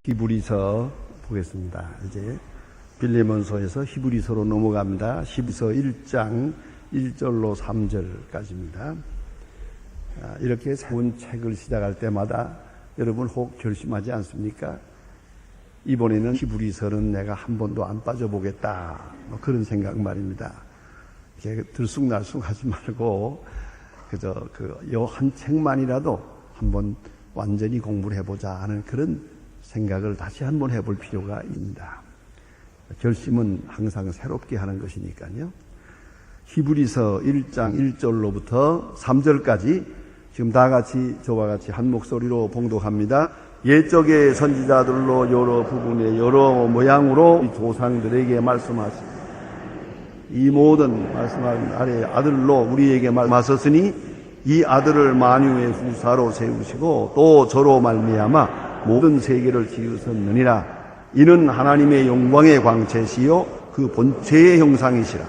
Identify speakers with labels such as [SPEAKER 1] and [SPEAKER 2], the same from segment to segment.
[SPEAKER 1] 히브리서 보겠습니다. 이제 빌레몬서에서 히브리서로 넘어갑니다. 히브리서 1장 1절로 3절까지입니다. 이렇게 새로운 책을 시작할 때마다 여러분 혹 결심하지 않습니까? 이번에는 히브리서는 내가 한 번도 안 빠져보겠다, 그런 생각 말입니다. 이렇게 들쑥날쑥 하지 말고 그저 요 한 책만이라도 한번 완전히 공부를 해보자 하는 그런 생각을 다시 한번 해볼 필요가 있습니다. 결심은 항상 새롭게 하는 것이니까요. 히브리서 1장 1절로부터 3절까지 지금 다 같이 저와 같이 한 목소리로 봉독합니다. 옛적의 선지자들로 여러 부분의 여러 모양으로 이 조상들에게 말씀하시고 이 모든 말씀하신 아래 아들로 우리에게 말씀하셨으니 이 아들을 만유의 후사로 세우시고 또 저로 말미암아 모든 세계를 지으셨느니라. 이는 하나님의 영광의 광채시요 그 본체의 형상이시라.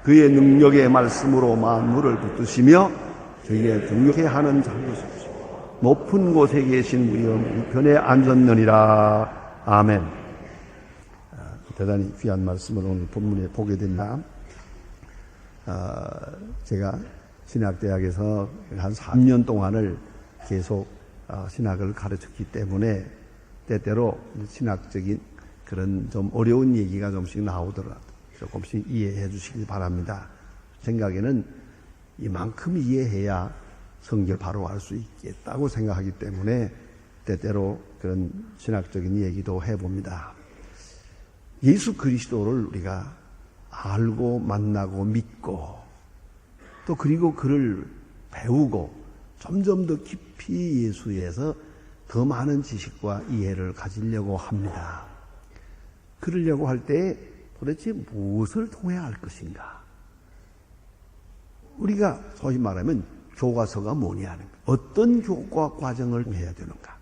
[SPEAKER 1] 그의 능력의 말씀으로 만물을 붙드시며 저희의 등력해 하는 자유시시고 높은 곳에 계신 우리 우편에 앉았느니라. 아멘. 대단히 귀한 말씀을 오늘 본문에 보게 된다. 제가 신학대학에서 한 3년 동안을 계속 신학을 가르쳤기 때문에 때때로 신학적인 그런 좀 어려운 얘기가 좀씩 나오더라도 조금씩 이해해 주시기 바랍니다. 생각에는 이만큼 이해해야 성경을 바로 알 수 있겠다고 생각하기 때문에 때때로 그런 신학적인 얘기도 해봅니다. 예수 그리스도를 우리가 알고 만나고 믿고 또 그리고 그를 배우고 점점 더 깊이 예수에서 더 많은 지식과 이해를 가지려고 합니다. 그러려고 할 때 도대체 무엇을 통해야 할 것인가? 우리가 소위 말하면 교과서가 뭐냐 하는 것. 어떤 교과 과정을 해야 되는가?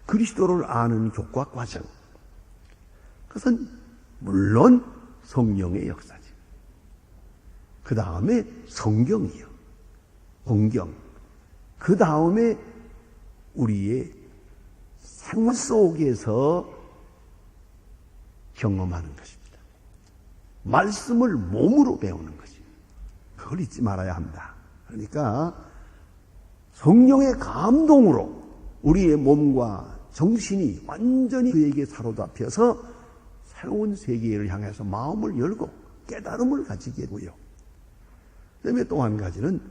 [SPEAKER 1] 그리스도를 아는 교과 과정. 그것은 물론 성령의 역사지. 그 다음에 성경이요. 성경. 그 다음에 우리의 생활 속에서 경험하는 것입니다. 말씀을 몸으로 배우는 것입니다. 그걸 잊지 말아야 합니다. 그러니까 성령의 감동으로 우리의 몸과 정신이 완전히 그에게 사로잡혀서 새로운 세계를 향해서 마음을 열고 깨달음을 가지게 되고요. 그다음에 또 한 가지는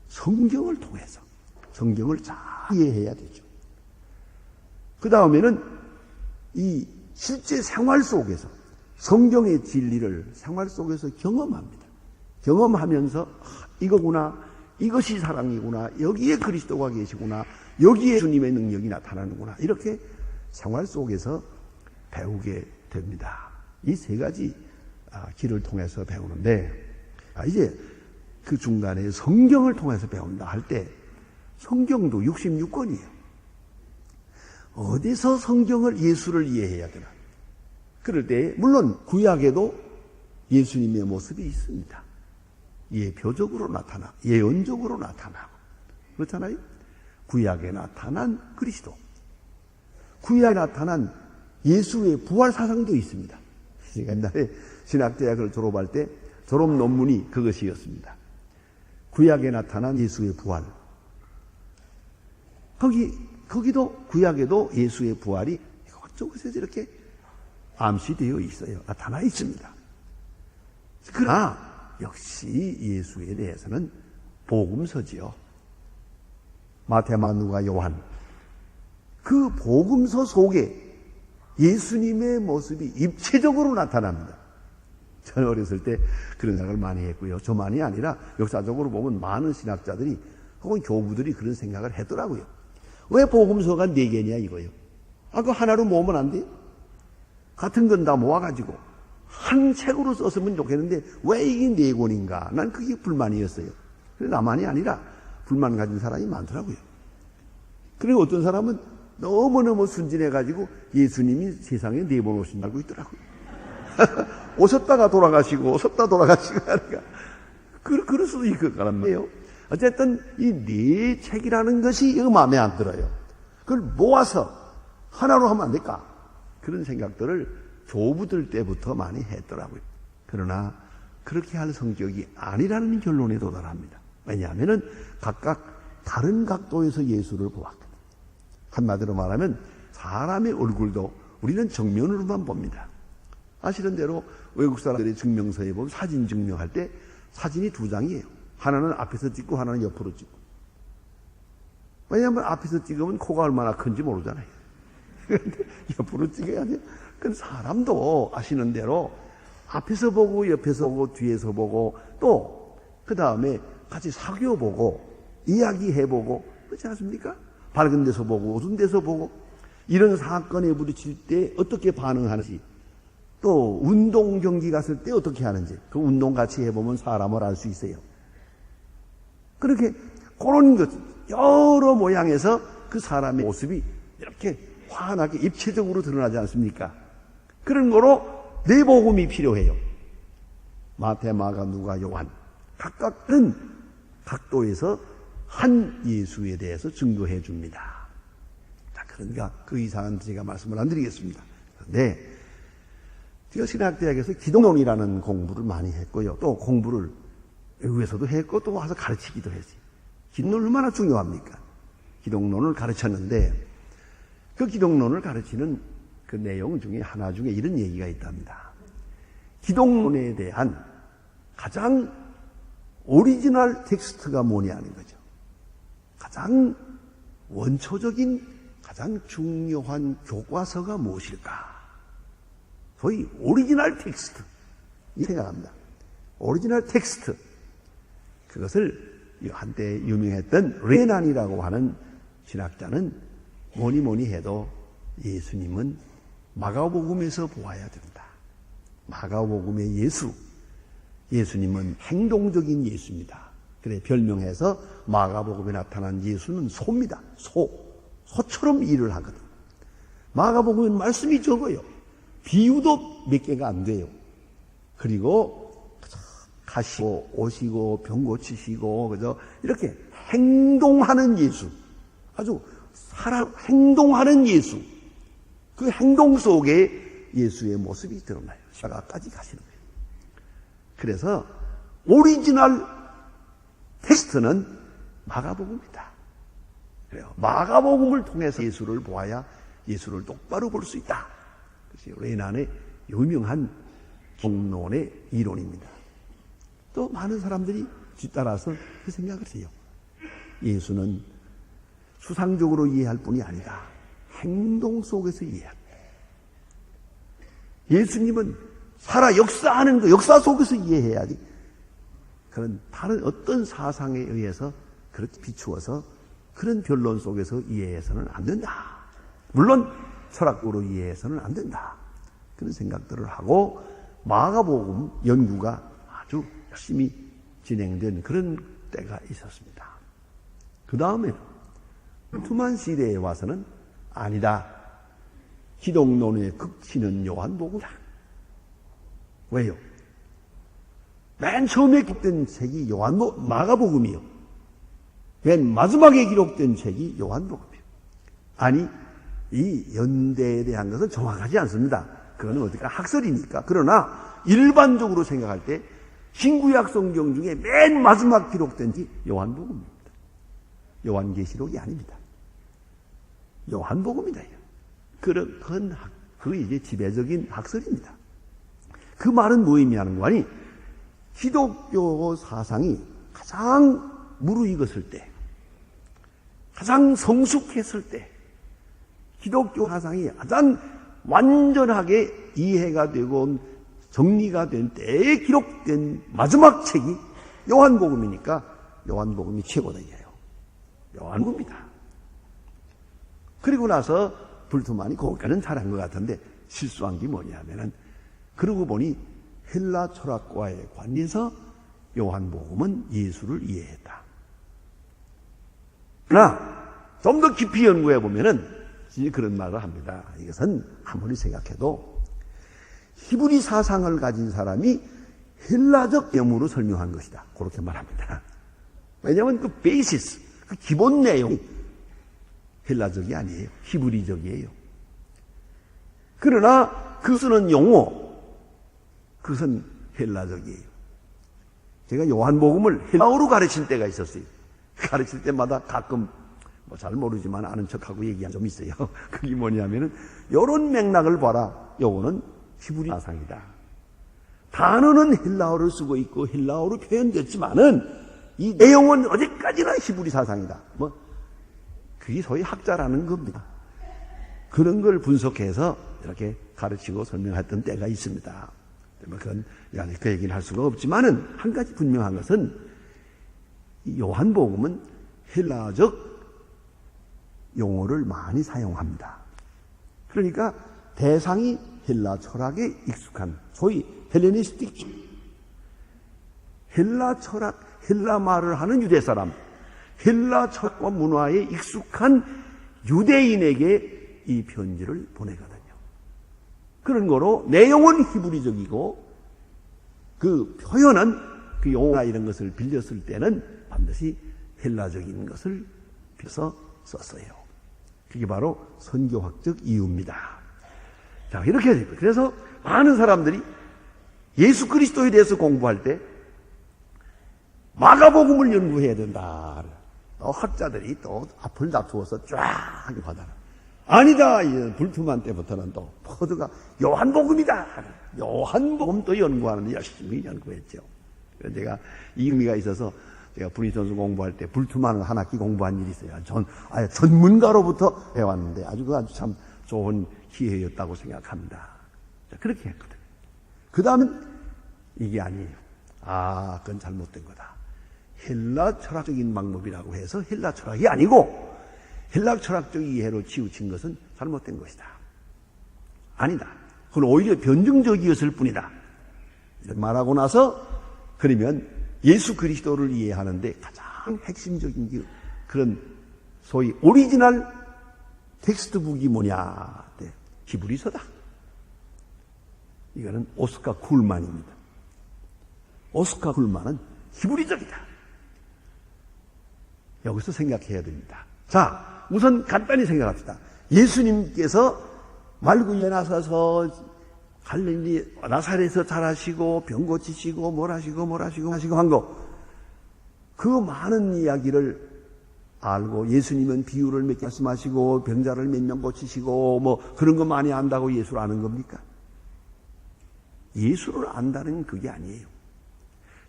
[SPEAKER 1] 성경을 통해서 성경을 잘 이해해야 되죠. 그 다음에는 이 실제 생활 속에서 성경의 진리를 생활 속에서 경험합니다. 경험하면서 이거구나, 이것이 사랑이구나, 여기에 그리스도가 계시구나, 여기에 주님의 능력이 나타나는구나, 이렇게 생활 속에서 배우게 됩니다. 이 세 가지 길을 통해서 배우는데 이제 그 중간에 성경을 통해서 배운다 할 때 성경도 66권이에요. 어디서 성경을 예수를 이해해야 되나? 그럴 때 물론 구약에도 예수님의 모습이 있습니다. 예표적으로 나타나고 예언적으로 나타나고 그렇잖아요. 구약에 나타난 그리스도, 구약에 나타난 예수의 부활 사상도 있습니다. 제가 옛날에 신학대학을 졸업할 때 졸업 논문이 그것이었습니다. 구약에 나타난 예수의 부활. 거기도 구약에도 예수의 부활이 이것저것에서 이렇게 암시되어 있어요. 나타나 있습니다. 그러나 역시 예수에 대해서는 복음서지요. 마태, 마가, 누가, 요한. 그 복음서 속에 예수님의 모습이 입체적으로 나타납니다. 저는 어렸을 때 그런 생각을 많이 했고요. 저만이 아니라 역사적으로 보면 많은 신학자들이 혹은 교부들이 그런 생각을 했더라고요. 왜 복음서가 4개냐 이거예요. 그거 하나로 모으면 안 돼요? 같은 건 다 모아가지고 한 책으로 썼으면 좋겠는데 왜 이게 4권인가? 난 그게 불만이었어요. 그래서 나만이 아니라 불만 가진 사람이 많더라고요. 그리고 어떤 사람은 너무너무 순진해가지고 예수님이 세상에 4번 오신다고 있더라고요. 오셨다가 돌아가시고 오셨다 돌아가시고 하니까 그럴 수도 있을 것 같네요. 어쨌든 이 4책이라는 것이 이거 마음에 안 들어요. 그걸 모아서 하나로 하면 안 될까? 그런 생각들을 교부들 때부터 많이 했더라고요. 그러나 그렇게 할 성격이 아니라는 결론에 도달합니다. 왜냐하면 각각 다른 각도에서 예수를 보았거든요. 한마디로 말하면 사람의 얼굴도 우리는 정면으로만 봅니다. 아시는 대로 외국 사람들의 증명서에 보면 사진 증명할 때 사진이 두 장이에요. 하나는 앞에서 찍고 하나는 옆으로 찍고. 왜냐하면 앞에서 찍으면 코가 얼마나 큰지 모르잖아요. 그런데 옆으로 찍어야 돼요. 그건 사람도 아시는 대로 앞에서 보고 옆에서 보고 뒤에서 보고 또 그 다음에 같이 사귀어보고 이야기해보고 그렇지 않습니까? 밝은 데서 보고 어두운 데서 보고 이런 사건에 부딪힐 때 어떻게 반응하는지 또 운동 경기 갔을 때 어떻게 하는지 그 운동 같이 해보면 사람을 알 수 있어요. 그렇게 그런 것 여러 모양에서 그 사람의 모습이 이렇게 환하게 입체적으로 드러나지 않습니까? 그런 거로 네 복음이 필요해요. 마태, 마가, 누가, 요한 각각 다른 각도에서 한 예수에 대해서 증거해 줍니다. 자, 그러니까 그 이상은 제가 말씀을 안 드리겠습니다. 그런데 제가 신학대학에서 기독론이라는 공부를 많이 했고요. 또 공부를 외국에서도 했고 또 와서 가르치기도 했어요. 기독론이 얼마나 중요합니까? 기독론을 가르쳤는데 그 기독론을 가르치는 그 내용 중에 하나 중에 이런 얘기가 있답니다. 기독론에 대한 가장 오리지널 텍스트가 뭐냐는 거죠. 가장 원초적인 가장 중요한 교과서가 무엇일까? 소위 오리지널 텍스트 이 생각합니다. 오리지널 텍스트 그것을 한때 유명했던 레난이라고 하는 신학자는 뭐니 해도 예수님은 마가복음에서 보아야 된다. 마가복음의 예수님은 행동적인 예수입니다. 그래 별명해서 마가복음에 나타난 예수는 소입니다. 소처럼 일을 하거든. 마가복음은 말씀이 적어요. 비유도 몇 개가 안 돼요. 그리고 가시고 오시고 병 고치시고 그죠? 이렇게 행동하는 예수, 아주 행동하는 예수. 그 행동 속에 예수의 모습이 드러나요. 십자가까지 가시는 거예요. 그래서 오리지널 텍스트는 마가복음이다. 그래요. 마가복음을 통해서 예수를 보아야 예수를 똑바로 볼 수 있다. 그것이 레난의 유명한 종론의 이론입니다. 또 많은 사람들이 뒤따라서 그 생각을 해요. 예수는 수상적으로 이해할 뿐이 아니다. 행동 속에서 이해합니다. 예수님은 살아 역사하는 거, 역사 속에서 이해해야지. 그런 다른 어떤 사상에 의해서 그렇게 비추어서 그런 변론 속에서 이해해서는 안 된다. 물론 철학적으로 이해해서는 안 된다. 그런 생각들을 하고 마가복음 연구가 아주 열심히 진행된 그런 때가 있었습니다. 그 다음에 투만 시대에 와서는 아니다. 기독론의 극치는 요한복음이다. 왜요? 맨 처음에 기록된 책이 마가복음이요. 맨 마지막에 기록된 책이 요한복음이요. 아니, 이 연대에 대한 것은 정확하지 않습니다. 그거는 어디까 학설이니까. 그러나 일반적으로 생각할 때 신구약 성경 중에 맨 마지막 기록된 게 요한복음입니다. 요한계시록이 아닙니다. 요한복음이다. 그건 그 이제 지배적인 학설입니다. 그 말은 뭐 의미하는 거 아니? 기독교 사상이 가장 무르익었을 때, 가장 성숙했을 때, 기독교 사상이 가장 완전하게 이해가 되고 정리가 된 때에 기록된 마지막 책이 요한복음이니까 요한복음이 최고다 이거예요. 요한복음이다. 그리고 나서 불투만이 거기까지는 잘한 것 같은데 실수한 게 뭐냐면은 그러고 보니 헬라 철학과의 관계에서 요한복음은 예수를 이해했다. 그러나 좀 더 깊이 연구해 보면은 그런 말을 합니다. 이것은 아무리 생각해도 히브리 사상을 가진 사람이 헬라적 영으로 설명한 것이다. 그렇게 말합니다. 왜냐하면 그 베이시스, 그 기본 내용이 헬라적이 아니에요. 히브리적이에요. 그러나 그 쓰는 용어, 그것은 헬라적이에요. 제가 요한복음을 헬라어로 가르칠 때가 있었어요. 가르칠 때마다 가끔 잘 모르지만 아는 척하고 얘기한 좀 있어요. 그게 뭐냐면은 이런 맥락을 봐라. 요거는 히브리 사상이다. 단어는 헬라어를 쓰고 있고 헬라어로 표현됐지만은 이 내용은 어디까지나 히브리 사상이다. 그게 소위 학자라는 겁니다. 그런 걸 분석해서 이렇게 가르치고 설명했던 때가 있습니다. 그건 그 얘기를 할 수가 없지만은 한 가지 분명한 것은 요한복음은 헬라적 용어를 많이 사용합니다. 그러니까 대상이 헬라 철학에 익숙한 소위 헬레니스틱, 헬라 철학, 헬라 말을 하는 유대 사람, 헬라 철학과 문화에 익숙한 유대인에게 이 편지를 보내거든요. 그런 거로 내용은 히브리적이고 그 표현은 그 용어나 이런 것을 빌렸을 때는 반드시 헬라적인 것을 빌려서 썼어요. 그게 바로 선교학적 이유입니다. 자, 이렇게 됩니다. 그래서 많은 사람들이 예수 그리스도에 대해서 공부할 때 마가복음을 연구해야 된다. 또 학자들이 또 앞을 다투어서 쫙 받아라. 아니다. 불투만 때부터는 또 포드가 요한복음이다. 요한복음도 연구하는데 열심히 연구했죠. 그래서 제가 이 의미가 있어서 제가 브리턴스 공부할 때 불투만을 한 학기 공부한 일이 있어요. 아예 전문가로부터 배웠는데 아주 참 좋은 기회였다고 생각합니다. 자, 그렇게 했거든요. 그 다음은 이게 아니에요. 그건 잘못된 거다. 헬라 철학적인 방법이라고 해서 헬라 철학이 아니고 헬라 철학적 이해로 치우친 것은 잘못된 것이다. 아니다. 그건 오히려 변증적이었을 뿐이다. 이렇게 말하고 나서 그러면 예수 그리스도를 이해하는데 가장 핵심적인 그런 소위 오리지널 텍스트북이 뭐냐? 네, 히브리서다. 이거는 오스카 쿨만입니다. 오스카 쿨만은 히브리적이다. 여기서 생각해야 됩니다. 자, 우선 간단히 생각합시다. 예수님께서 말구유에 나서서 갈릴리 나사렛에서 자라시고 병 고치시고 뭘 하시고 한 거, 그 많은 이야기를 알고 예수님은 비유를 몇 개 말씀하시고 병자를 몇 명 고치시고 그런 거 많이 안다고 예수를 아는 겁니까? 예수를 안다는 그게 아니에요.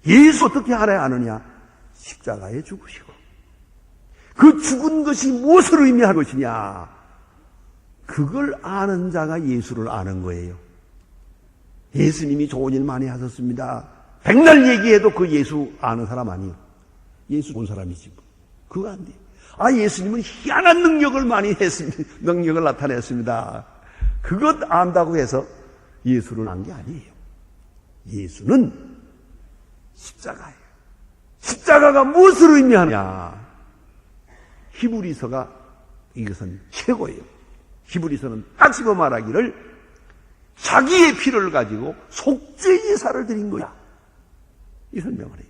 [SPEAKER 1] 예수 어떻게 알아야 아느냐? 십자가에 죽으시고 그 죽은 것이 무엇을 의미할 것이냐? 그걸 아는 자가 예수를 아는 거예요. 예수님이 좋은 일 많이 하셨습니다. 백날 얘기해도 그 예수 아는 사람 아니에요. 예수 본 사람이지. 그거 안 돼요. 예수님은 희한한 능력을 많이 했습니다. 능력을 나타냈습니다. 그것 안다고 해서 예수를 안 게 아니에요. 예수는 십자가예요. 십자가가 무엇을 의미하냐? 히브리서가 이것은 최고예요. 히브리서는 딱 집어 말하기를 자기의 피를 가지고 속죄 예사를 드린 거야. 이 설명을 해요.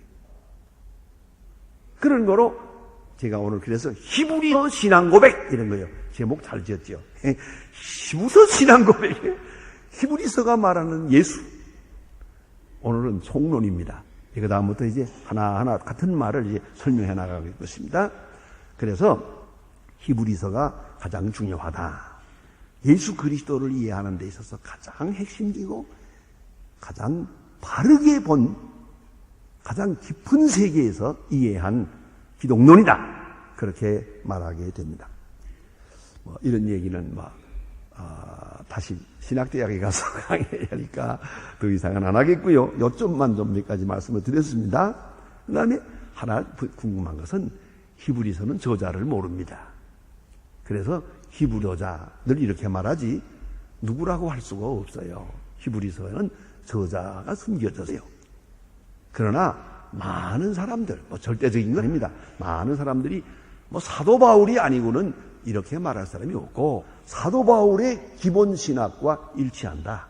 [SPEAKER 1] 그런 거로 제가 오늘 그래서 히브리서 신앙고백 이런 거예요. 제목 잘 지었죠. 히브리서 신앙고백. 히브리서가 말하는 예수. 오늘은 총론입니다. 그 다음부터 이제 하나하나 같은 말을 이제 설명해 나가겠습니다. 그래서 히브리서가 가장 중요하다. 예수 그리스도를 이해하는 데 있어서 가장 핵심적이고 가장 바르게 본 가장 깊은 세계에서 이해한 기독론이다. 그렇게 말하게 됩니다. 이런 얘기는 다시 신학대학에 가서 강의해야 하니까 더 이상은 안 하겠고요. 요점만 좀 몇 가지 말씀을 드렸습니다. 그 다음에 하나 궁금한 것은 히브리서는 저자를 모릅니다. 그래서 히브리서자들 이렇게 말하지 누구라고 할 수가 없어요. 히브리서는 저자가 숨겨졌어요. 그러나 많은 사람들, 절대적인 건 아닙니다. 많은 사람들이 사도 바울이 아니고는 이렇게 말할 사람이 없고 사도 바울의 기본 신학과 일치한다.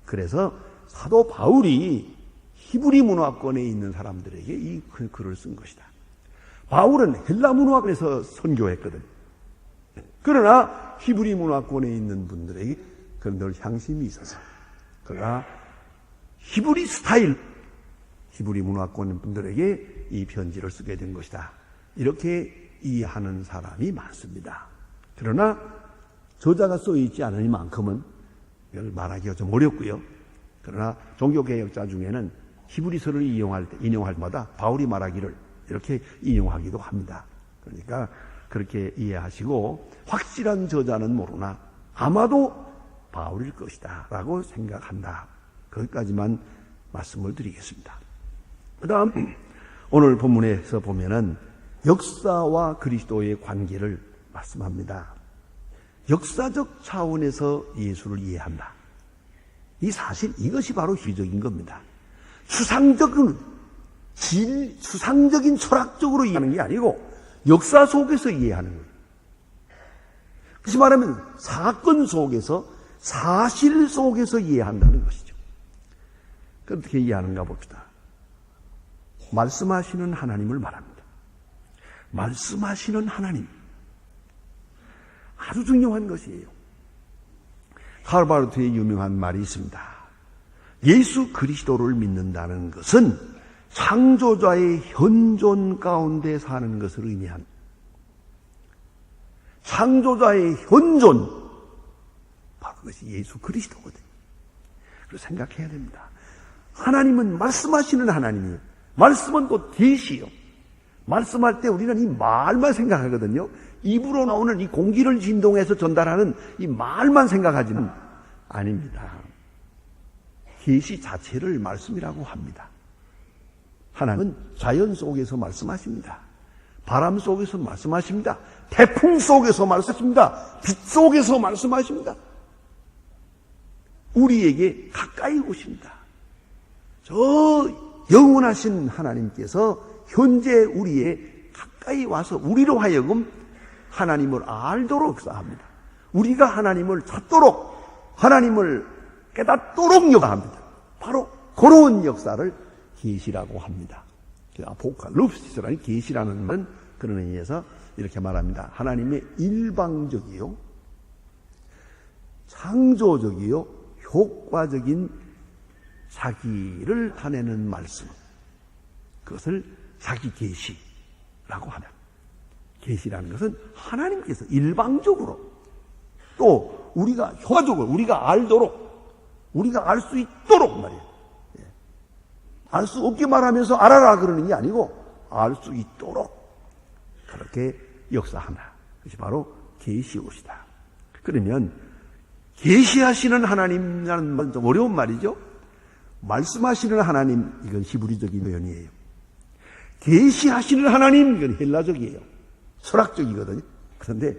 [SPEAKER 1] 그래서 사도 바울이 히브리 문화권에 있는 사람들에게 이 글을 쓴 것이다. 바울은 헬라 문화권에서 선교했거든. 그러나 히브리 문화권에 있는 분들에게 그런 늘 향심이 있어서 그가 히브리 스타일, 히브리 문화권 분들에게 이 편지를 쓰게 된 것이다. 이렇게 이해하는 사람이 많습니다. 그러나 저자가 써있지 않으니만큼은 이걸 말하기가 좀 어렵고요. 그러나 종교개혁자 중에는 히브리서를 인용할 때마다 바울이 말하기를 이렇게 인용하기도 합니다. 그러니까 그렇게 이해하시고 확실한 저자는 모르나 아마도 바울일 것이다 라고 생각한다. 거기까지만 말씀을 드리겠습니다. 그 다음 오늘 본문에서 보면은 역사와 그리스도의 관계를 말씀합니다. 역사적 차원에서 예수를 이해한다. 이 사실 이것이 바로 희적인 겁니다. 추상적인 철학적으로 이해하는 게 아니고 역사 속에서 이해하는 거예요. 그것이 말하면 사건 속에서 사실 속에서 이해한다는 것이죠. 어떻게 이해하는가 봅시다. 말씀하시는 하나님을 말합니다. 말씀하시는 하나님. 아주 중요한 것이에요. 할바르트의 유명한 말이 있습니다. 예수 그리스도를 믿는다는 것은 창조자의 현존 가운데 사는 것을 의미한 창조자의 현존, 바로 그것이 예수 그리스도거든요. 그래서 생각해야 됩니다. 하나님은 말씀하시는 하나님이에요. 말씀은 또 계시요. 말씀할 때 우리는 이 말만 생각하거든요. 입으로 나오는 이 공기를 진동해서 전달하는 이 말만 생각하지는 아닙니다. 계시 자체를 말씀이라고 합니다. 하나님은 자연 속에서 말씀하십니다. 바람 속에서 말씀하십니다. 태풍 속에서 말씀하십니다. 빛 속에서 말씀하십니다. 우리에게 가까이 오십니다. 저 영원하신 하나님께서 현재 우리의 가까이 와서 우리로 하여금 하나님을 알도록 역사합니다. 우리가 하나님을 찾도록, 하나님을 깨닫도록 역사합니다. 바로 그런 역사를 계시라고 합니다. 아포칼립시스라는 계시라는 말은 그런 의미에서 이렇게 말합니다. 하나님의 일방적이요, 창조적이요, 효과적인 자기를 타내는 말씀, 그것을 자기 계시라고 합니다. 계시라는 것은 하나님께서 일방적으로 또 우리가 효과적으로 우리가 알도록, 우리가 알 수 있도록 말이에요. 알 수 없게 말하면서 알아라 그러는 게 아니고 알 수 있도록 그렇게 역사하나. 그것이 바로 계시옷이다. 그러면 계시하시는 하나님이라는 말은 좀 어려운 말이죠. 말씀하시는 하나님, 이건 히브리적인 표현이에요. 계시하시는 하나님, 이건 헬라적이에요. 철학적이거든요. 그런데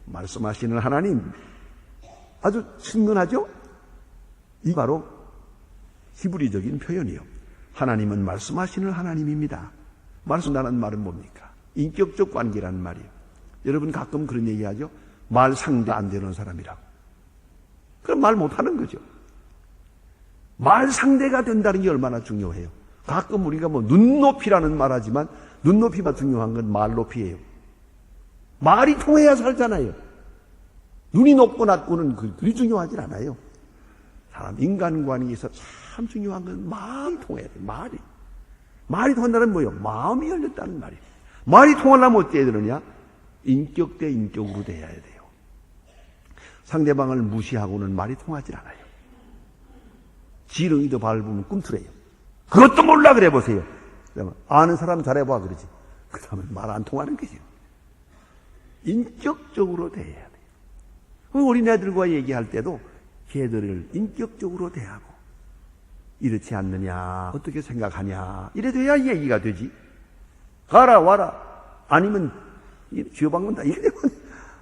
[SPEAKER 1] 말씀하시는 하나님 아주 친근하죠? 이 바로 히브리적인 표현이에요. 하나님은 말씀하시는 하나님입니다. 말씀하는 말은 뭡니까? 인격적 관계라는 말이에요. 여러분 가끔 그런 얘기하죠. 말 상대 안 되는 사람이라고. 그럼 말 못하는 거죠. 말 상대가 된다는 게 얼마나 중요해요. 가끔 우리가 뭐 눈높이라는 말 하지만 눈높이가 중요한 건 말 높이예요. 말이 통해야 살잖아요. 눈이 높고 낮고는 그리 중요하진 않아요. 사람 인간관계에서 참 중요한 건 마음이 통해야 돼요. 말이 통한다는 뭐예요? 마음이 열렸다는 말이에요. 말이 통하려면 어때야 되느냐? 인격 대 인격으로 돼야 돼요. 상대방을 무시하고는 말이 통하지 않아요. 지렁이도 밟으면 꿈틀해요. 그것도 몰라 그래 보세요. 아는 사람 잘해봐 그러지. 그 다음에 말 안 통하는 거죠. 인격적으로 돼야 돼요. 어린애들과 얘기할 때도 걔들을 인격적으로 대하고, 이렇지 않느냐, 어떻게 생각하냐, 이래 돼야 얘기가 되지. 가라 와라 아니면 쥐어박는다 이래 되면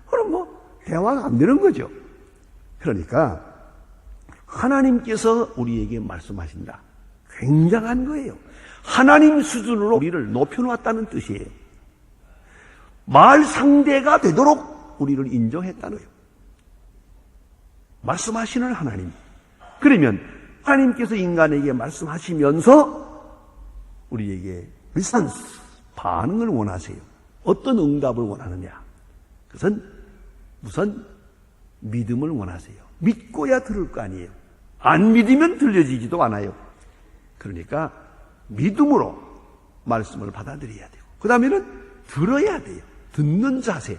[SPEAKER 1] 그럼 뭐 대화가 안 되는 거죠. 그러니까 하나님께서 우리에게 말씀하신다. 굉장한 거예요. 하나님 수준으로 우리를 높여놓았다는 뜻이에요. 말 상대가 되도록 우리를 인정했다는 거예요. 말씀하시는 하나님. 그러면 하나님께서 인간에게 말씀하시면서 우리에게 비슷한 반응을 원하세요. 어떤 응답을 원하느냐? 그것은 우선 믿음을 원하세요. 믿고야 들을 거 아니에요. 안 믿으면 들려지지도 않아요. 그러니까 믿음으로 말씀을 받아들여야 되고, 그 다음에는 들어야 돼요. 듣는 자세.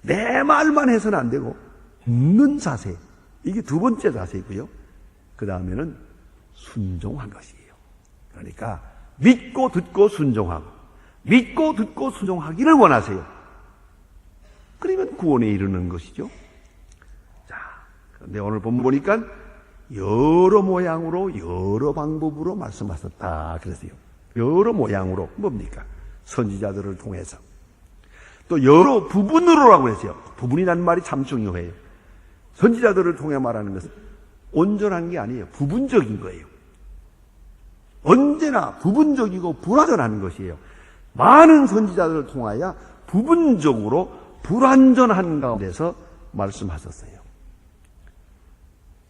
[SPEAKER 1] 내 말만 해서는 안 되고 듣는 자세. 이게 두 번째 자세고요. 그 다음에는 순종한 것이에요. 그러니까 믿고 듣고 순종하고, 믿고 듣고 순종하기를 원하세요. 그러면 구원에 이르는 것이죠. 자, 그런데 오늘 본문 보니까 여러 모양으로 여러 방법으로 말씀하셨다 그랬어요. 여러 모양으로 뭡니까? 선지자들을 통해서. 또 여러 부분으로라고 했어요. 부분이라는 말이 참 중요해요. 선지자들을 통해 말하는 것은 온전한 게 아니에요. 부분적인 거예요. 언제나 부분적이고 불완전한 것이에요. 많은 선지자들을 통하여 부분적으로 불완전한 가운데서 말씀하셨어요.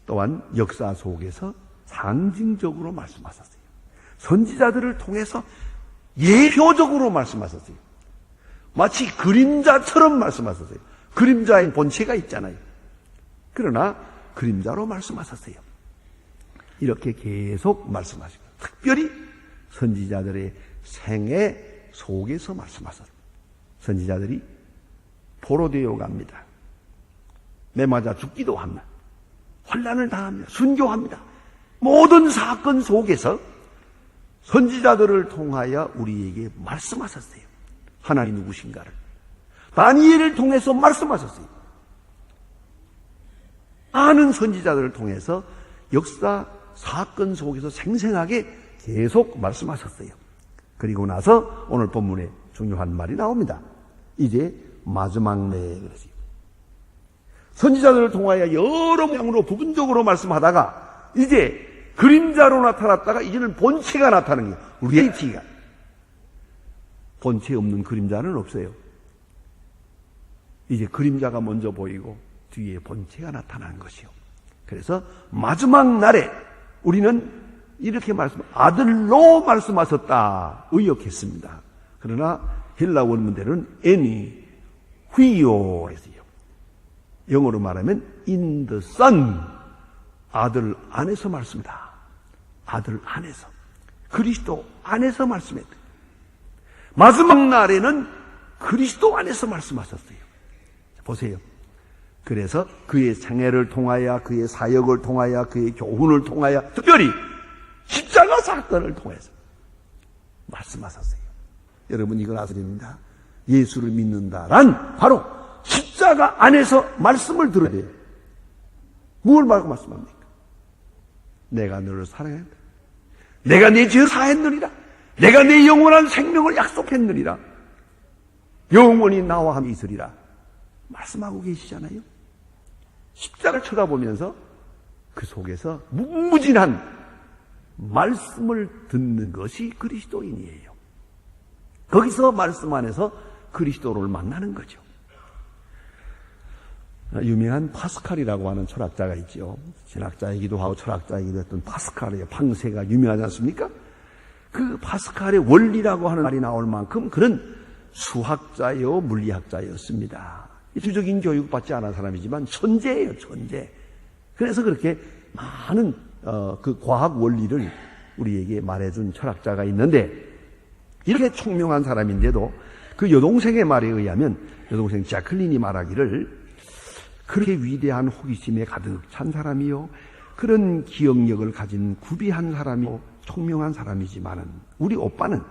[SPEAKER 1] 또한 역사 속에서 상징적으로 말씀하셨어요. 선지자들을 통해서 예표적으로 말씀하셨어요. 마치 그림자처럼 말씀하셨어요. 그림자의 본체가 있잖아요. 그러나 그림자로 말씀하셨어요. 이렇게 계속 말씀하시고, 특별히 선지자들의 생애 속에서 말씀하셨어요. 선지자들이 포로되어 갑니다. 매맞아 죽기도 합니다. 환난을 당합니다. 순교합니다. 모든 사건 속에서 선지자들을 통하여 우리에게 말씀하셨어요. 하나님 누구신가를. 다니엘을 통해서 말씀하셨어요. 많은 선지자들을 통해서 역사 사건 속에서 생생하게 계속 말씀하셨어요. 그리고 나서 오늘 본문에 중요한 말이 나옵니다. 이제 마지막 내에 그러지. 선지자들을 통하여 여러 모양으로 부분적으로 말씀하다가 이제 그림자로 나타났다가 이제는 본체가 나타나는 거예요. 리얼리티가. 본체 없는 그림자는 없어요. 이제 그림자가 먼저 보이고 뒤에 본체가 나타나는 것이요. 그래서 마지막 날에 우리는 이렇게 아들로 말씀하셨다 의역했습니다. 그러나 헬라 원문대로는 애니 휘요 했어요. 영어로 말하면 in the son, 아들 안에서 말씀이다. 아들 안에서, 그리스도 안에서 말씀했다. 마지막 날에는 그리스도 안에서 말씀하셨어요. 보세요. 그래서 그의 생애를 통하여, 그의 사역을 통하여, 그의 교훈을 통하여, 특별히 십자가 사건을 통해서 말씀하셨어요. 여러분 이걸 아셔야 됩니다. 예수를 믿는다란 바로 십자가 안에서 말씀을 들어야 돼요. 무엇을 말하고 말씀합니까? 내가 너를 사랑한다. 내가 네 죄를 사했느니라. 내가 내 영원한 생명을 약속했느니라. 영원히 나와 함께 있으리라. 말씀하고 계시잖아요. 십자가를 쳐다보면서 그 속에서 무궁무진한 말씀을 듣는 것이 그리스도인이에요. 거기서 말씀 안에서 그리스도를 만나는 거죠. 유명한 파스칼이라고 하는 철학자가 있죠. 신학자이기도 하고 철학자이기도 했던 파스칼의 방세가 유명하지 않습니까? 그 파스칼의 원리라고 하는 말이 나올 만큼 그는 수학자요 물리학자였습니다. 주적인 교육 받지 않은 사람이지만 천재예요, 천재. 그래서 그렇게 많은 그 과학 원리를 우리에게 말해준 철학자가 있는데, 이렇게 총명한 사람인데도 그 여동생의 말에 의하면 여동생 자클린이 말하기를 그렇게 위대한 호기심에 가득 찬 사람이요, 그런 기억력을 가진 구비한 사람이요, 총명한 사람이지만은 우리 오빠는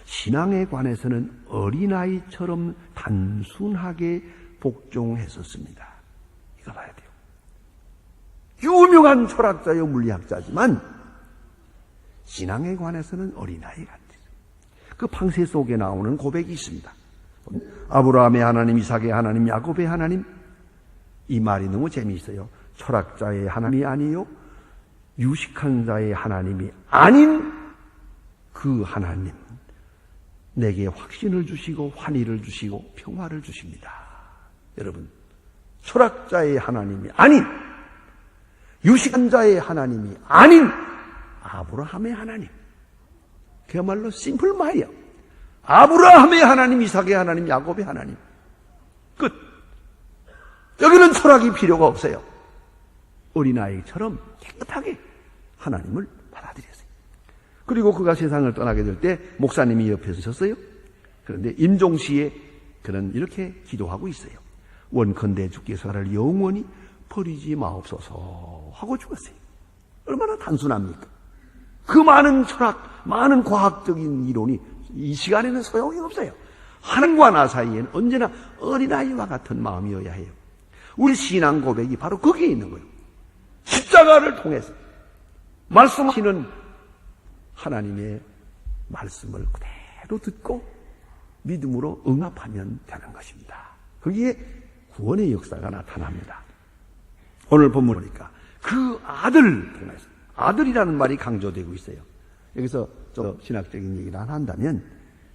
[SPEAKER 1] 신앙에 관해서는 어린아이처럼 단순하게 복종했었습니다. 이거 봐야 돼요. 유명한 철학자요 물리학자지만 신앙에 관해서는 어린아이 같아요. 그 방세 속에 나오는 고백이 있습니다. 아브라함의 하나님, 이삭의 하나님, 야곱의 하나님. 이 말이 너무 재미있어요. 철학자의 하나님이 아니요, 유식한 자의 하나님이 아닌 그 하나님, 내게 확신을 주시고 환희를 주시고 평화를 주십니다. 여러분, 철학자의 하나님이 아닌, 유식한 자의 하나님이 아닌 아브라함의 하나님, 그야말로 심플 말이야. 아브라함의 하나님, 이삭의 하나님, 야곱의 하나님. 끝. 여기는 철학이 필요가 없어요. 어린아이처럼 깨끗하게 하나님을 받아들였어요. 그리고 그가 세상을 떠나게 될 때 목사님이 옆에 서셨어요. 그런데 임종시에 그는 이렇게 기도하고 있어요. 원컨대 주께서 나를 영원히 버리지 마옵소서 하고 죽었어요. 얼마나 단순합니까? 그 많은 철학, 많은 과학적인 이론이 이 시간에는 소용이 없어요. 하나님과 나 사이에는 언제나 어린아이와 같은 마음이어야 해요. 우리 신앙 고백이 바로 거기에 있는 거예요. 십자가를 통해서 말씀하시는 하나님의 말씀을 그대로 듣고 믿음으로 응합하면 되는 것입니다. 거기에 구원의 역사가 나타납니다. 오늘 본문 보니까 그 아들을 통해서, 아들이라는 말이 강조되고 있어요. 여기서 좀 신학적인 얘기를 한다면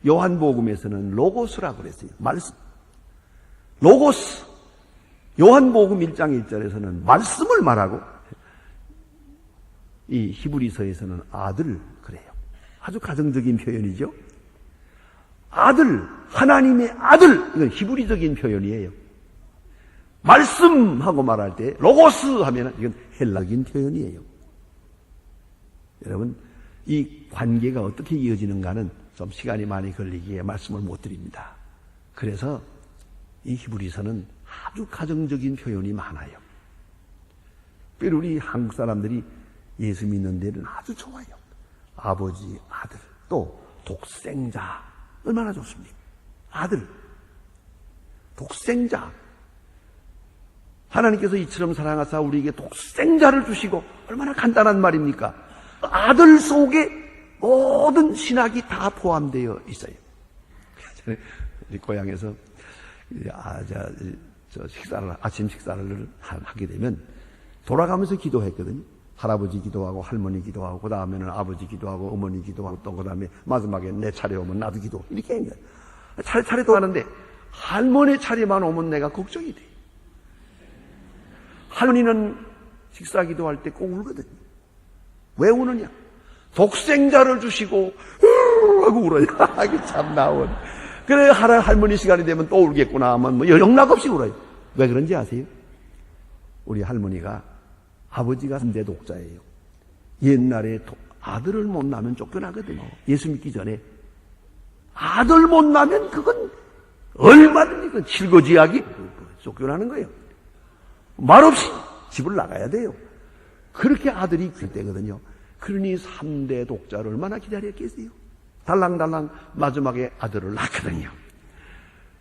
[SPEAKER 1] 요한복음에서는 로고스라고 그랬어요. 말씀. 로고스. 요한복음 1장 1절에서는 말씀을 말하고 이 히브리서에서는 아들 그래요. 아주 가정적인 표현이죠. 아들, 하나님의 아들, 이건 히브리적인 표현이에요. 말씀하고 말할 때 로고스 하면 이건 헬라적인 표현이에요. 여러분, 이 관계가 어떻게 이어지는가는 좀 시간이 많이 걸리기에 말씀을 못 드립니다. 그래서 이 히브리서는 아주 가정적인 표현이 많아요. 특별히 우리 한국 사람들이 예수 믿는 데는 아주 좋아요. 아버지, 아들, 또 독생자, 얼마나 좋습니까? 아들, 독생자. 하나님께서 이처럼 사랑하사 우리에게 독생자를 주시고 얼마나 간단한 말입니까? 아들 속에 모든 신학이 다 포함되어 있어요. 우리 고향에서 아침 식사를 하게 되면 돌아가면서 기도했거든요. 할아버지 기도하고 할머니 기도하고 그 다음에는 아버지 기도하고 어머니 기도하고 또 그 다음에 마지막에 내 차례 오면 나도 기도 이렇게 해요. 차례도 하는데 할머니 차례만 오면 내가 걱정이 돼. 할머니는 식사 기도할 때 꼭 울거든요. 왜 우느냐? 독생자를 주시고 하고 울어요. 이게 참 나온. 그래 할머니 시간이 되면 또 울겠구나 하면 뭐 영락없이 울어요. 왜 그런지 아세요? 우리 할머니가 아버지가 3대 독자예요. 옛날에 아들을 못 낳으면 쫓겨나거든요. 예수 믿기 전에 아들 못 낳으면 그건 얼마든지 그 칠거지약이 쫓겨나는 거예요. 말없이 집을 나가야 돼요. 그렇게 아들이 귀때거든요. 그러니 3대 독자를 얼마나 기다렸겠어요. 달랑달랑 마지막에 아들을 낳거든요.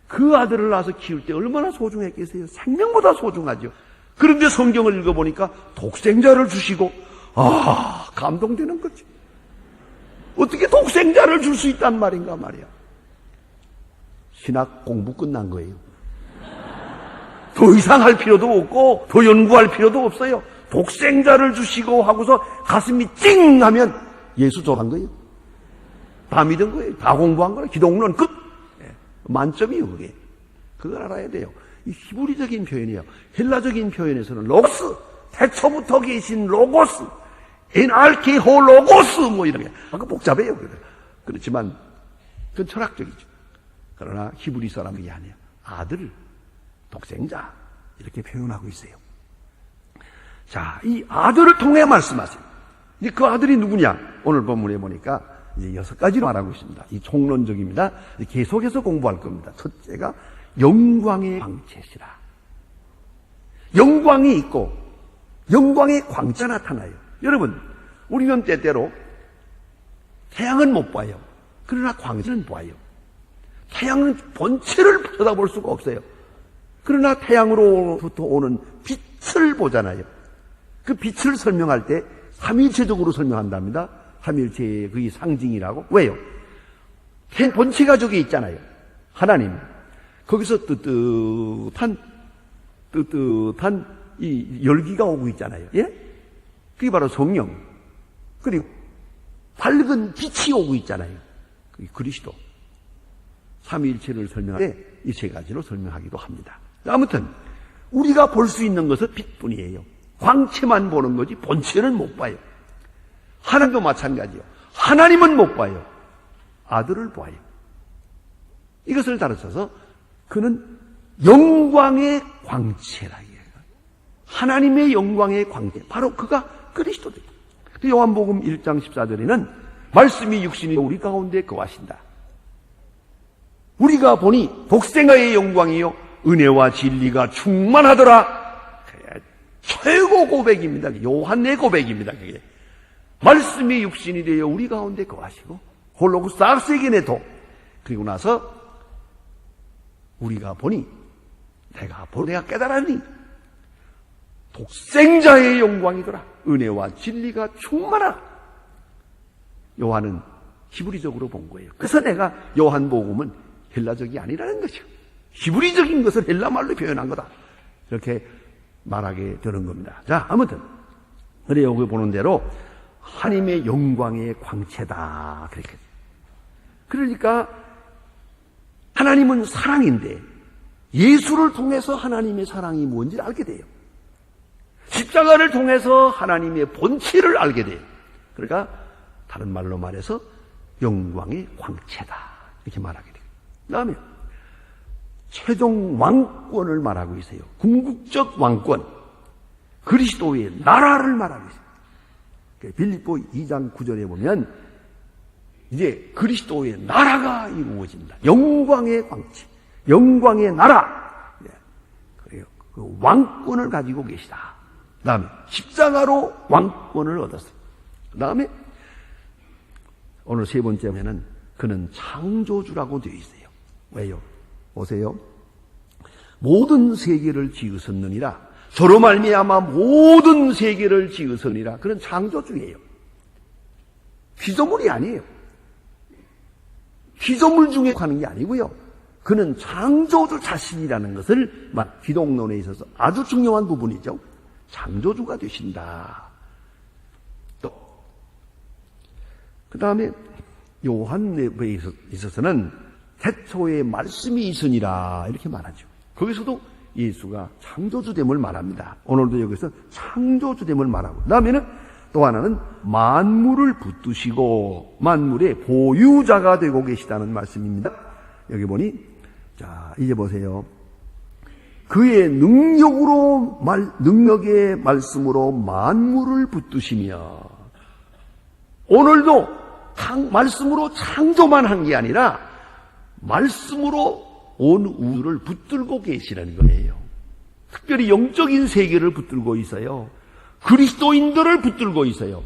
[SPEAKER 1] 그 아들을 낳아서 키울 때 얼마나 소중했겠어요. 생명보다 소중하죠. 그런데 성경을 읽어보니까 독생자를 주시고 감동되는 거지. 어떻게 독생자를 줄 수 있단 말인가 말이야. 신학 공부 끝난 거예요. 더 이상 할 필요도 없고 더 연구할 필요도 없어요. 독생자를 주시고 하고서 가슴이 찡 하면 예수 졸한 거예요. 다 믿은 거예요. 다 공부한 거예요. 기독론 끝. 만점이에요. 그게. 그걸 알아야 돼요. 이 히브리적인 표현이에요. 헬라적인 표현에서는 로고스, 태초부터 계신 로고스, 엔알케호 로고스 뭐 이런 게 아까 복잡해요. 그렇지만 그건 철학적이죠. 그러나 히브리 사람이 아니에요. 아들, 독생자 이렇게 표현하고 있어요. 자, 이 아들을 통해 말씀하세요. 이제 그 아들이 누구냐? 오늘 본문에 보니까 이제 6가지로 말하고 있습니다. 이 총론적입니다. 계속해서 공부할 겁니다. 첫째가 영광의 광채시라. 영광이 있고 영광의 광채가 나타나요. 여러분, 우리는 때때로 태양은 못 봐요. 그러나 광채는 봐요. 태양은 본체를 쳐다볼 수가 없어요. 그러나 태양으로부터 오는 빛을 보잖아요. 그 빛을 설명할 때 삼위일체적으로 설명한답니다. 삼위일체의 그 상징이라고. 왜요? 본체가 저기 있잖아요. 하나님. 거기서 뜨뜻한 이 열기가 오고 있잖아요. 예? 그게 바로 성령. 그리고 밝은 빛이 오고 있잖아요. 그게 그리스도. 삼위일체를 설명할 때 이 세 가지로 설명하기도 합니다. 아무튼 우리가 볼 수 있는 것은 빛뿐이에요. 광채만 보는 거지 본체는 못 봐요. 하나님도 마찬가지요. 하나님은 못 봐요. 아들을 봐요. 이것을 가르쳐서 그는 영광의 광채라. 하나님의 영광의 광채, 바로 그가 그리스도다. 요한복음 1장 14절에는 말씀이 육신이 우리 가운데 거하신다. 우리가 보니 독생아의 영광이요 은혜와 진리가 충만하더라. 최고 고백입니다. 요한의 고백입니다. 그게 말씀이 육신이 되어 우리 가운데 거하시고 홀로그스 악세계 내도 그리고 나서 우리가 보니 내가 깨달았니 독생자의 영광이더라. 은혜와 진리가 충만하라. 요한은 히브리적으로 본 거예요. 그래서 내가 요한복음은 헬라적이 아니라는 거죠. 히브리적인 것을 헬라말로 표현한 거다. 이렇게 말하게 되는 겁니다. 자, 아무튼 그래 여기 보는 대로 하나님의 영광의 광채다. 그렇게. 그러니까 하나님은 사랑인데 예수를 통해서 하나님의 사랑이 뭔지를 알게 돼요. 십자가를 통해서 하나님의 본체를 알게 돼요. 그러니까 다른 말로 말해서 영광의 광채다. 이렇게 말하게 돼요. 그 다음에 최종 왕권을 말하고 있어요. 궁극적 왕권. 그리스도의 나라를 말하고 있어요. 빌립보 2장 9절에 보면 이제 그리스도의 나라가 이루어진다. 영광의 광채. 영광의 나라. 그래요. 그 왕권을 가지고 계시다. 그 다음에 십자가로 왕권을 얻었어요. 그 다음에 오늘 세 번째는 그는 창조주라고 되어 있어요. 왜요? 보세요. 모든 세계를 지으셨느니라. 저로 말미암아 모든 세계를 지으셨느니라. 그는 창조주예요. 피조물이 아니에요. 피조물 중에 하는 게 아니고요. 그는 창조주 자신이라는 것을 기독론에 있어서 아주 중요한 부분이죠. 창조주가 되신다. 또 그 다음에 요한에 있어서는 태초에 말씀이 있으니라 이렇게 말하죠. 거기서도 예수가 창조주됨을 말합니다. 오늘도 여기서 창조주됨을 말하고 그 다음에는 또 하나는 만물을 붙드시고 만물의 보유자가 되고 계시다는 말씀입니다. 여기 보니 자 이제 보세요. 그의 능력의 말씀으로 만물을 붙드시며 오늘도 말씀으로 창조만 한 게 아니라 말씀으로 온 우주를 붙들고 계시는 거예요. 특별히 영적인 세계를 붙들고 있어요. 그리스도인들을 붙들고 있어요.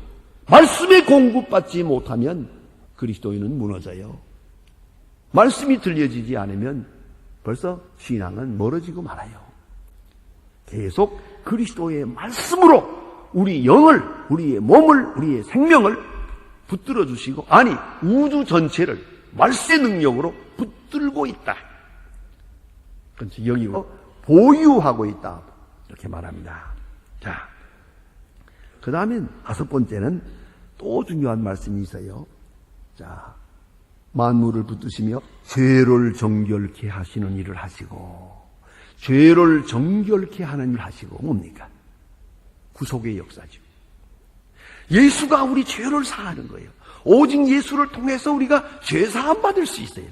[SPEAKER 1] 말씀에 공급받지 못하면 그리스도인은 무너져요. 말씀이 들려지지 않으면 벌써 신앙은 멀어지고 말아요. 계속 그리스도의 말씀으로 우리 영을, 우리의 몸을, 우리의 생명을 붙들어 주시고 아니 우주 전체를 말씀의 능력으로 붙들고 있다. 그렇지 영이고 보유하고 있다. 이렇게 말합니다. 자, 그 다음에 5번째는 또 중요한 말씀이 있어요. 자, 만물을 붙드시며 죄를 정결케 하시는 일을 하시고 죄를 정결케 하는 일을 하시고 뭡니까? 구속의 역사죠. 예수가 우리 죄를 사하는 거예요. 오직 예수를 통해서 우리가 죄 사함 받을 수 있어요.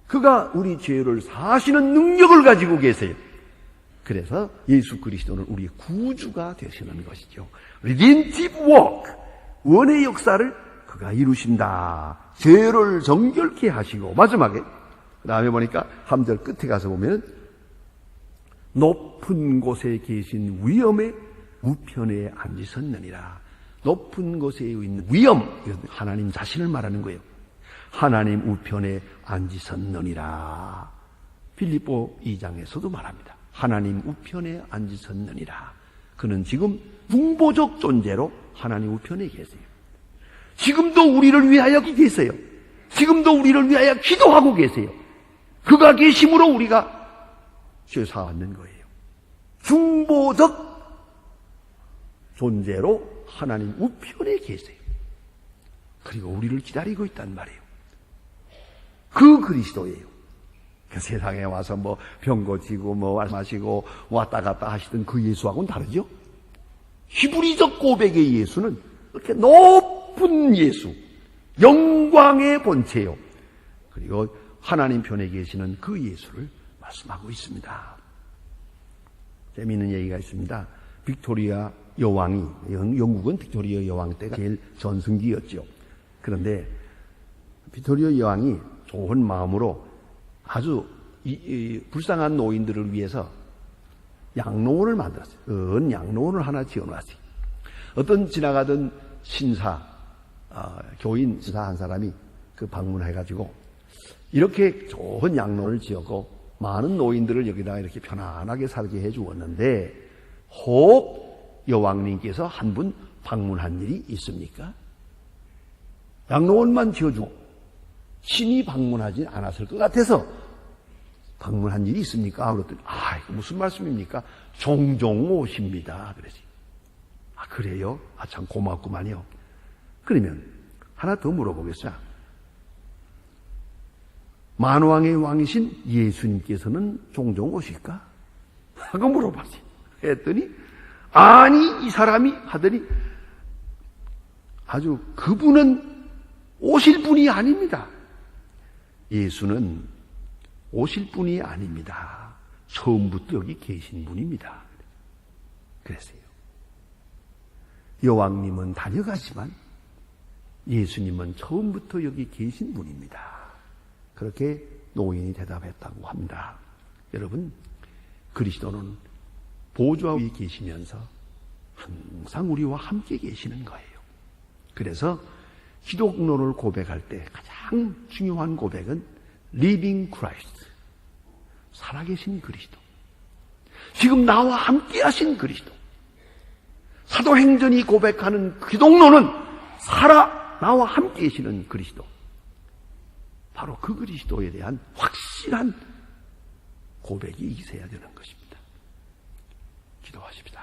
[SPEAKER 1] 그가 우리 죄를 사하시는 능력을 가지고 계세요. 그래서 예수 그리스도는 우리의 구주가 되시는 것이죠. Redemptive work, 원의 역사를 그가 이루신다. 죄를 정결케 하시고 마지막에 그 다음에 보니까 3절 끝에 가서 보면 높은 곳에 계신 위엄의 우편에 앉으셨느니라. 높은 곳에 있는 위엄, 하나님 자신을 말하는 거예요. 하나님 우편에 앉으셨느니라. 빌립보 2장에서도 말합니다. 하나님 우편에 앉으셨느니라. 그는 지금 중보적 존재로 하나님 우편에 계세요. 지금도 우리를 위하여 계세요. 지금도 우리를 위하여 기도하고 계세요. 그가 계심으로 우리가 죄 사하는 거예요. 중보적 존재로 하나님 우편에 계세요. 그리고 우리를 기다리고 있단 말이에요. 그 그리스도예요. 그 세상에 와서 병 고치고 마시고 왔다 갔다 하시던 그 예수하고는 다르죠? 히브리적 고백의 예수는 이렇게 높은 예수, 영광의 본체요. 그리고 하나님 편에 계시는 그 예수를 말씀하고 있습니다. 재미있는 얘기가 있습니다. 빅토리아 여왕이, 영국은 빅토리아 여왕 때가 제일 전승기였죠. 그런데 빅토리아 여왕이 좋은 마음으로 아주 불쌍한 노인들을 위해서 양로원을 만들었어요. 큰 양로원을 하나 지어놨어요. 어떤 지나가던 신사, 교인 신사 한 사람이 그 방문해가지고 이렇게 좋은 양로원을 지었고 많은 노인들을 여기다가 이렇게 편안하게 살게 해주었는데 혹 여왕님께서 한 분 방문한 일이 있습니까? 양로원만 지어주고 신이 방문하지 않았을 것 같아서 방문한 일이 있습니까? 그랬더니 이거 무슨 말씀입니까? 종종 오십니다. 그러지. 그래요? 참 고맙구만요. 그러면 하나 더 물어보겠어요. 만왕의 왕이신 예수님께서는 종종 오실까? 하고 물어봤어요. 했더니 아니 이 사람이 하더니 아주 그분은 오실 분이 아닙니다. 예수는 오실 분이 아닙니다. 처음부터 여기 계신 분입니다. 그랬어요. 여왕님은 다녀가지만 예수님은 처음부터 여기 계신 분입니다. 그렇게 노인이 대답했다고 합니다. 여러분, 그리스도는 보좌 위에 계시면서 항상 우리와 함께 계시는 거예요. 그래서 기독론을 고백할 때 가장 중요한 고백은 Living Christ, 살아계신 그리스도, 지금 나와 함께 하신 그리스도. 사도행전이 고백하는 기독론은 나와 함께 계시는 그리스도, 바로 그 그리스도에 대한 확실한 고백이 있어야 되는 것입니다. 기도하십시다.